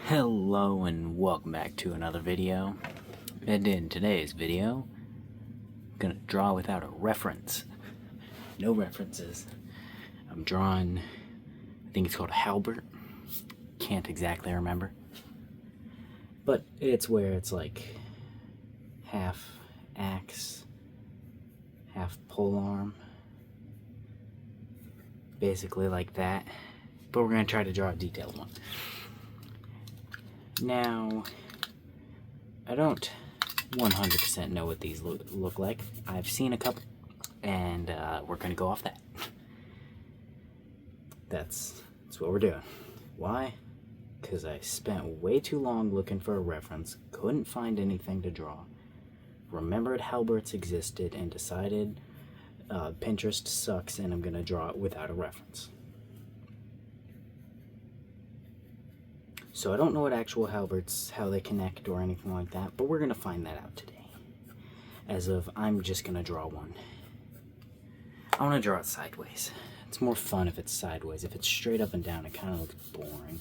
Hello and welcome back to another video. And in today's video, I'm gonna draw without a reference. No references. I'm drawing, I think it's called a halberd. Can't exactly remember. But it's where it's like half axe, half polearm. Basically like that. But we're gonna try to draw a detailed one. Now, I don't 100% know what these look like. I've seen a couple, and we're going to go off that. That's what we're doing. Why? Because I spent way too long looking for a reference, couldn't find anything to draw, remembered halberds existed, and decided Pinterest sucks and I'm going to draw it without a reference. So I don't know what actual halberds, how they connect or anything like that, but we're going to find that out today. As of, I'm just going to draw one. I want to draw it sideways. It's more fun if it's sideways. If it's straight up and down, it kind of looks boring.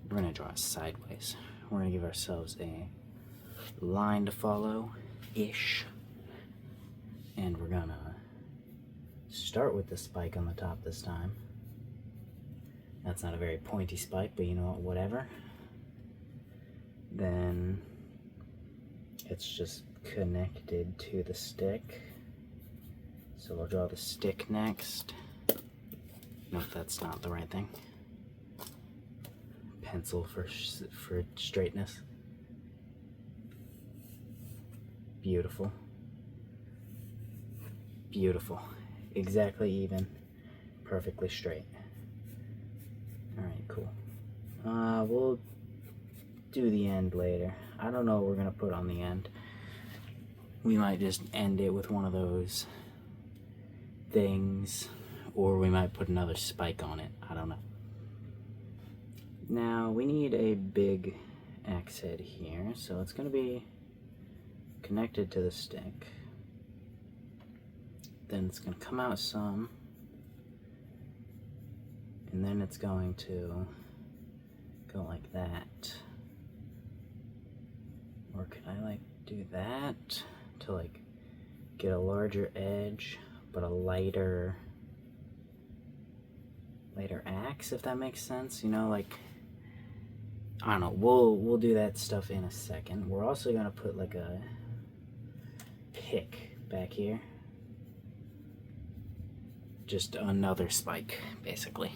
We're going to draw it sideways. We're going to give ourselves a line to follow-ish. And we're going to start with the spike on the top this time. That's not a very pointy spike, but you know what, whatever. Then it's just connected to the stick. So we'll draw the stick next. Nope, that's not the right thing. Pencil for straightness. Beautiful. Beautiful. Exactly even. Perfectly straight. Alright, cool. We'll do the end later. I don't know what we're going to put on the end. We might just end it with one of those things, or we might put another spike on it. I don't know. Now, we need a big axe head here, so it's going to be connected to the stick. Then it's going to come out some. And then it's going to go like that. Or could I like do that to like get a larger edge, but a lighter axe, if that makes sense? You know, like, I don't know. We'll do that stuff in a second. We're also gonna put like a pick back here. Just another spike, basically.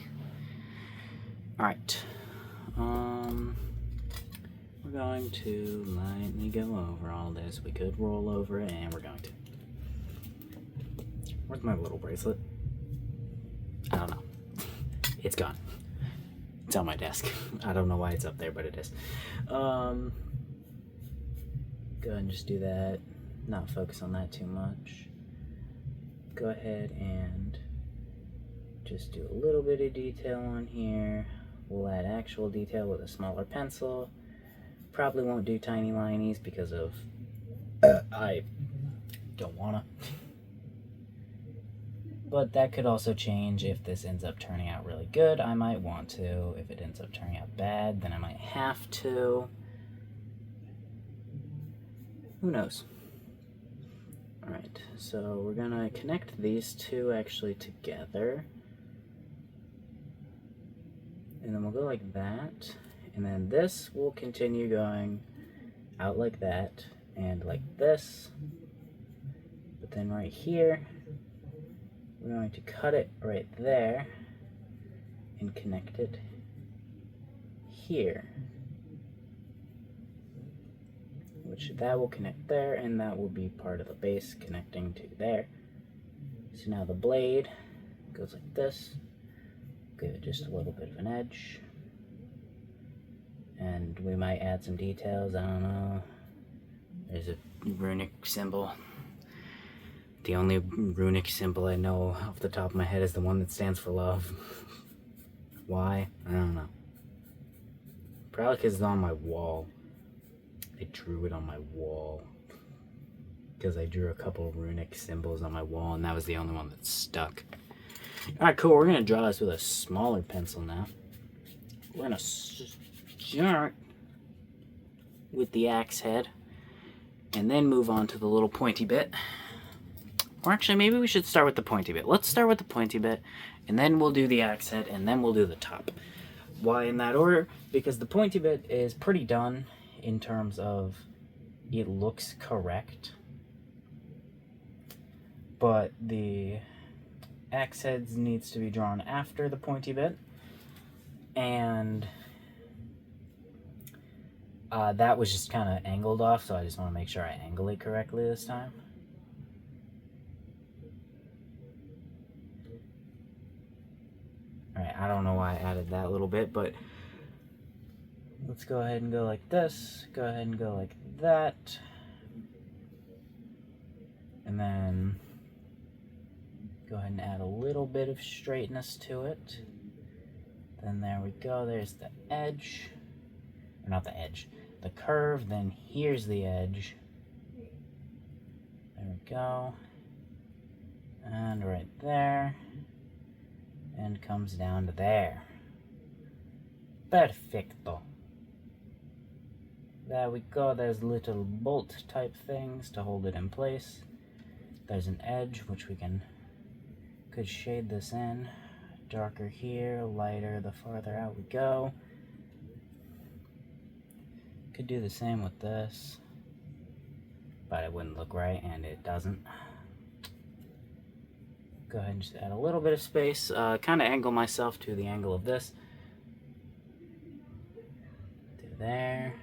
Alright, we're going to lightly go over all this. We could roll over it, and we're going to. Where's my little bracelet? I don't know. It's gone. It's on my desk. I don't know why it's up there, but it is. Go ahead and just do that. Not focus on that too much. Go ahead and just do a little bit of detail on here. We'll add actual detail with a smaller pencil. Probably won't do tiny linies because of I don't wanna. But that could also change if this ends up turning out really good. I might want to. If it ends up turning out bad, then I might have to. Who knows? Alright, so we're gonna connect these two actually together. And then we'll go like that, and then this will continue going out like that, and like this. But then right here, we're going to cut it right there, and connect it here. Which that will connect there, and that will be part of the base connecting to there. So now the blade goes like this. Give it just a little bit of an edge. And we might add some details, I don't know. There's a runic symbol. The only runic symbol I know off the top of my head is the one that stands for love. Why? I don't know. Probably because it's on my wall. I drew it on my wall. Because I drew a couple runic symbols on my wall, and that was the only one that stuck. Alright, cool. We're going to draw this with a smaller pencil now. We're going to start with the axe head and then move on to the little pointy bit. Or actually, maybe we should start with the pointy bit. Let's start with the pointy bit, and then we'll do the axe head, and then we'll do the top. Why in that order? Because the pointy bit is pretty done in terms of it looks correct. But the axe heads needs to be drawn after the pointy bit. And that was just kind of angled off, so I just want to make sure I angle it correctly this time. Alright, I don't know why I added that little bit, but let's go ahead and go like this, go ahead and go like that, and then go ahead and add a little bit of straightness to it. Then there we go, there's the edge, or not the edge, the curve, then here's the edge. There we go, and right there. And comes down to there. Perfecto. There we go. There's little bolt type things to hold it in place. There's an edge which we could shade this in. Darker here, lighter the farther out we go. Could do the same with this, but it wouldn't look right, and it doesn't. Go ahead and just add a little bit of space, kind of angle myself to the angle of this. To there.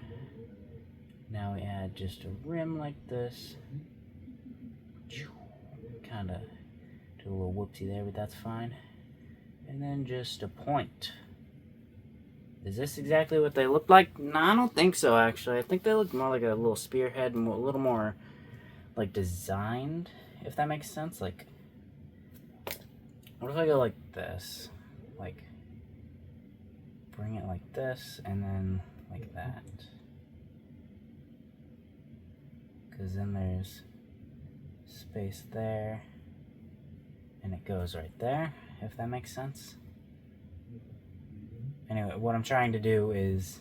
Now we add just a rim like this. Kind of do a little whoopsie there, but that's fine. And then just a point. Is this exactly what they look like? No, I don't think so, actually. I think they look more like a little spearhead, and a little more, like, designed, if that makes sense. Like, what if I go like this? Like, bring it like this, and then like that. Because then there's space there, and it goes right there, if that makes sense. Anyway, what I'm trying to do is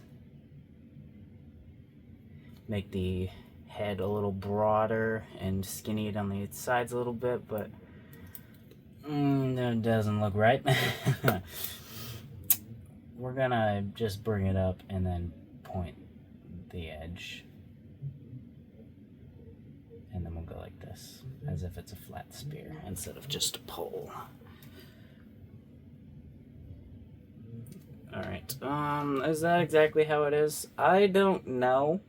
make the head a little broader and skinny it on the sides a little bit, but that doesn't look right. We're gonna just bring it up and then point the edge. And then we'll go like this, as if it's a flat spear instead of just a pole. Alright, is that exactly how it is? I don't know.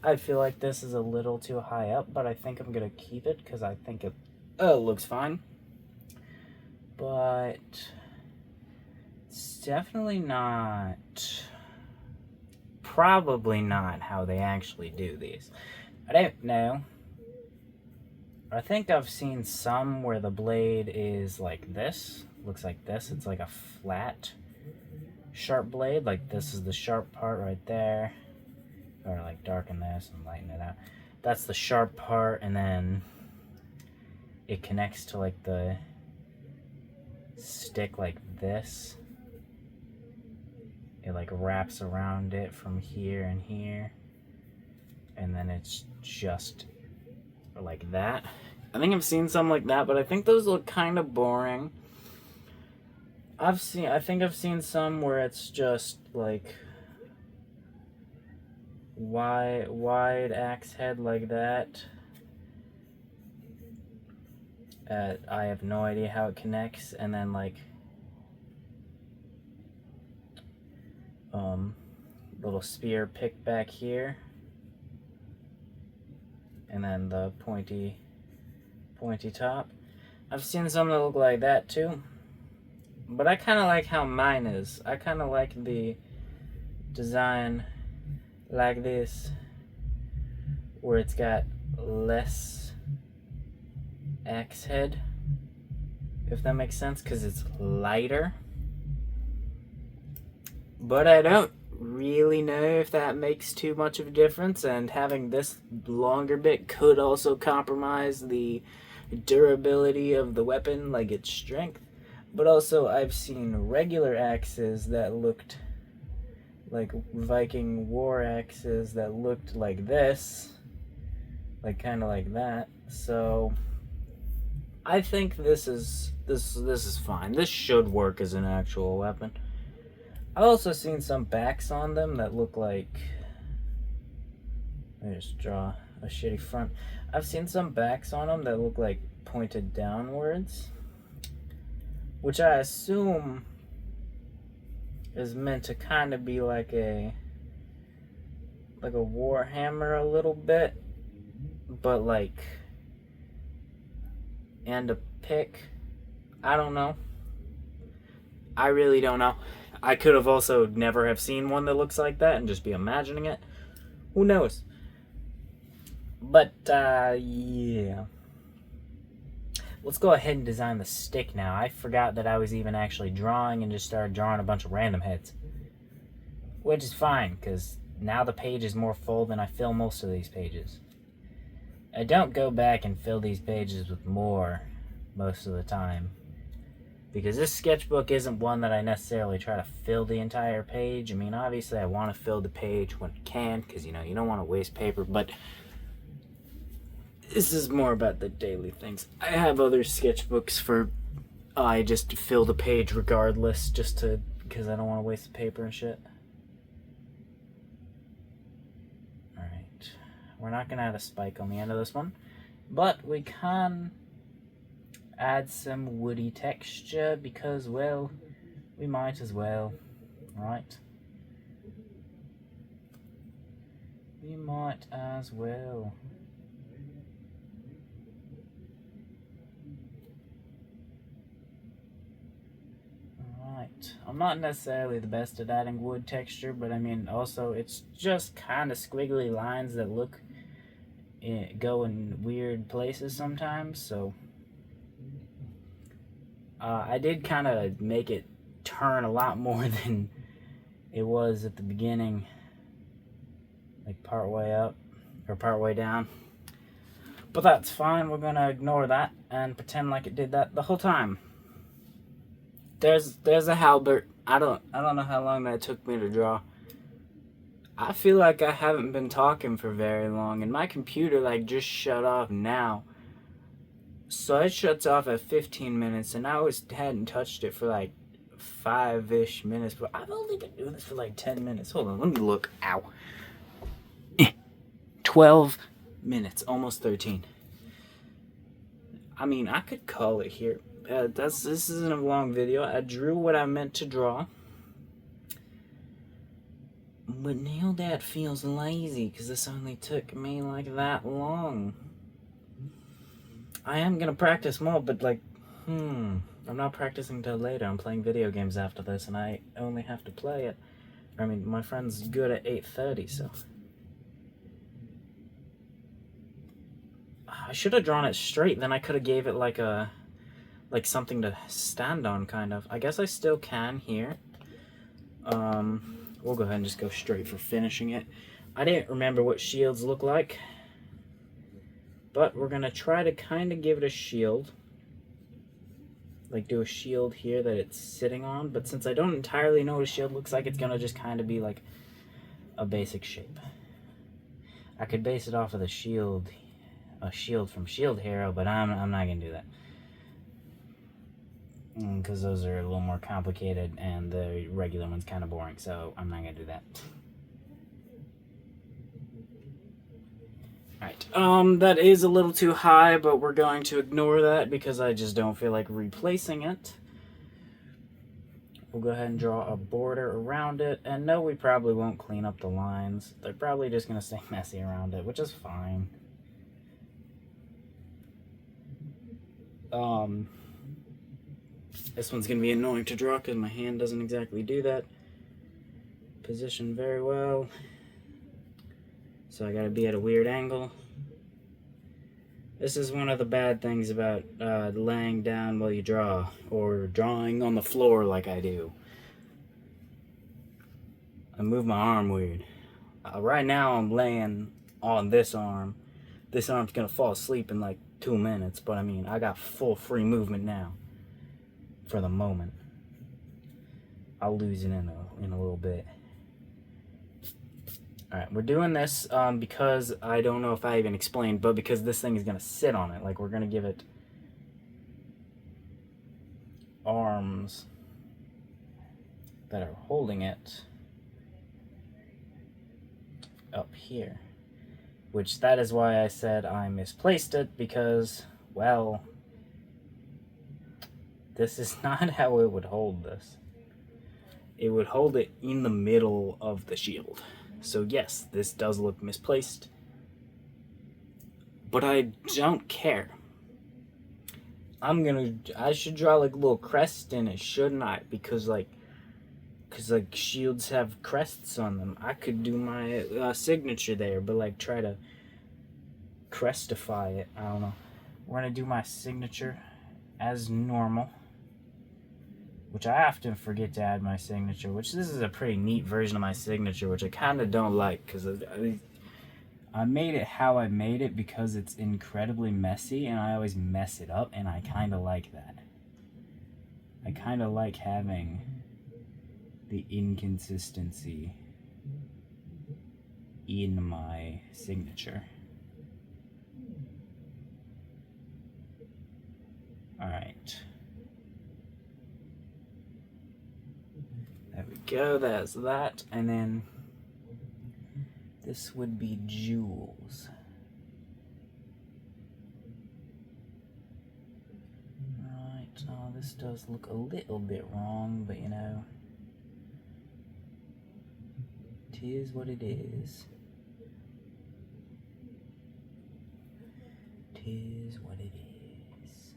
I feel like this is a little too high up, but I think I'm gonna keep it because I think it looks fine. But it's definitely probably not how they actually do these. I don't know. I think I've seen some where the blade is like this, looks like this. It's like a flat, sharp blade. Like this is the sharp part right there. Or like darken this and lighten it out. That's the sharp part, and then it connects to like the stick like this. It like wraps around it from here and here, and then it's just like that. I think I've seen some like that, but I think those look kind of boring. I think I've seen some where it's just like wide axe head like that. I have no idea how it connects, and then like little spear pick back here, and then the pointy top. I've seen some that look like that too, but I kind of like how mine is. I kind of like the design like this, where it's got less axe head, if that makes sense, because it's lighter. But I don't really know if that makes too much of a difference, and having this longer bit could also compromise the durability of the weapon, like its strength. But also I've seen regular axes that looked like Viking war axes that looked like this, like kind of like that. So I think this is fine. This should work as an actual weapon. I've also seen some backs on them that look like, let me just draw a shitty front. I've seen some backs on them that look like pointed downwards, which I assume is meant to kind of be like a war hammer a little bit, but like, and a pick. I don't know. I really don't know. I could have also never have seen one that looks like that and just be imagining it. Who knows? But, yeah. Let's go ahead and design the stick now. I forgot that I was even actually drawing and just started drawing a bunch of random heads. Which is fine, because now the page is more full than I fill most of these pages. I don't go back and fill these pages with more most of the time, because this sketchbook isn't one that I necessarily try to fill the entire page. I mean, obviously I want to fill the page when I can, because, you know, you don't want to waste paper, but this is more about the daily things. I have other sketchbooks for I just fill the page regardless, just to, because I don't want to waste the paper and shit. Alright, we're not going to add a spike on the end of this one, but we can add some woody texture because, well, we might as well, right? We might as well. Alright, I'm not necessarily the best at adding wood texture, but I mean, also, it's just kind of squiggly lines that look, go in weird places sometimes, so I did kind of make it turn a lot more than it was at the beginning, like part way up, or part way down. But that's fine, we're gonna ignore that and pretend like it did that the whole time. There's a halberd. I don't know how long that took me to draw. I feel like I haven't been talking for very long, and my computer like just shut off now. So it shuts off at 15 minutes, and I hadn't touched it for like 5-ish minutes, but I've only been doing this for like 10 minutes. Hold on, let me look. Ow. 12 minutes, almost 13. I mean, I could call it here. This isn't a long video. I drew what I meant to draw. But now that feels lazy, because this only took me like that long. I am going to practice more, but like, I'm not practicing till later. I'm playing video games after this, and I only have to play it. I mean, my friend's good at 8:30, so. I should have drawn it straight, then I could have gave it like something to stand on, kind of. I guess I still can here. We'll go ahead and just go straight for finishing it. I didn't remember what shields look like, but we're gonna try to kind of give it a shield. Like do a shield here that it's sitting on, but since I don't entirely know what a shield looks like, it's gonna just kind of be like a basic shape. I could base it off of the shield, a shield from Shield Hero, but I'm not gonna do that. Because those are a little more complicated and the regular one's kind of boring, so I'm not gonna do that. Alright, that is a little too high, but we're going to ignore that because I just don't feel like replacing it. We'll go ahead and draw a border around it, and no, we probably won't clean up the lines. They're probably just gonna stay messy around it, which is fine. This one's going to be annoying to draw because my hand doesn't exactly do that. Positioned very well. So I got to be at a weird angle. This is one of the bad things about laying down while you draw, or drawing on the floor like I do. I move my arm weird. Right now I'm laying on this arm. This arm's going to fall asleep in like 2 minutes, but I mean, I got full free movement now. For the moment. I'll lose it in a little bit. Alright, we're doing this because I don't know if I even explained, but because this thing is going to sit on it. Like, we're going to give it arms that are holding it up here. Which, that is why I said I misplaced it, because, well, this is not how it would hold this. It would hold it in the middle of the shield. So yes, this does look misplaced, but I don't care. I should draw like a little crest in it, shouldn't I? Because shields have crests on them. I could do my signature there, but like try to crestify it. I don't know. We're gonna do my signature as normal, which I often forget to add my signature, which this is a pretty neat version of my signature, which I kind of don't like, because I made it how I made it because it's incredibly messy, and I always mess it up, and I kind of like that. I kind of like having the inconsistency in my signature. Alright. There we go, there's that, and then this would be jewels. Right, oh, this does look a little bit wrong, but you know, it is what it is. It is what it is.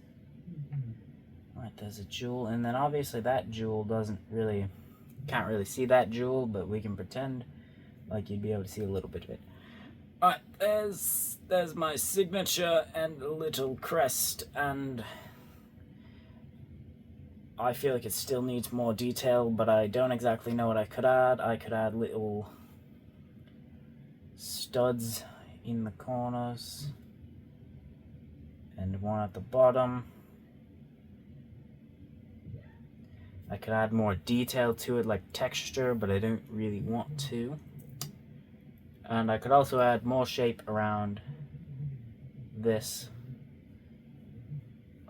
Right, there's a jewel, and then obviously that jewel can't really see that jewel, but we can pretend like you'd be able to see a little bit of it. Alright, there's my signature and a little crest, and I feel like it still needs more detail, but I don't exactly know what I could add. I could add little studs in the corners and one at the bottom. I could add more detail to it, like texture, but I don't really want to. And I could also add more shape around this.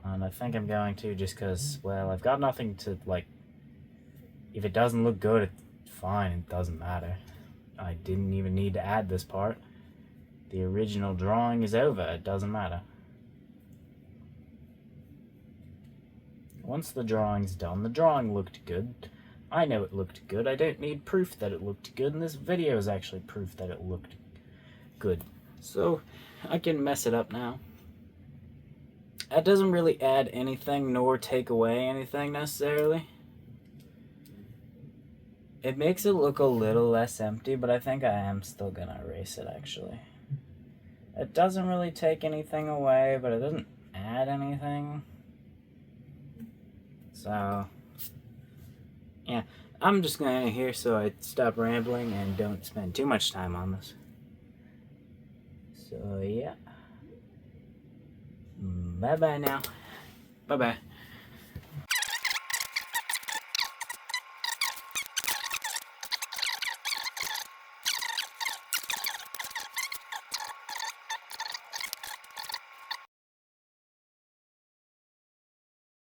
And I think I'm going to, just because, well, I've got nothing to, like, if it doesn't look good, it's fine, it doesn't matter. I didn't even need to add this part. The original drawing is over, it doesn't matter. Once the drawing's done, the drawing looked good. I know it looked good. I don't need proof that it looked good, and this video is actually proof that it looked good. So, I can mess it up now. That doesn't really add anything nor take away anything necessarily. It makes it look a little less empty, but I think I am still gonna erase it actually. It doesn't really take anything away, but it doesn't add anything. So, yeah, I'm just going to end it here so I stop rambling and don't spend too much time on this. So, yeah. Bye-bye now. Bye-bye.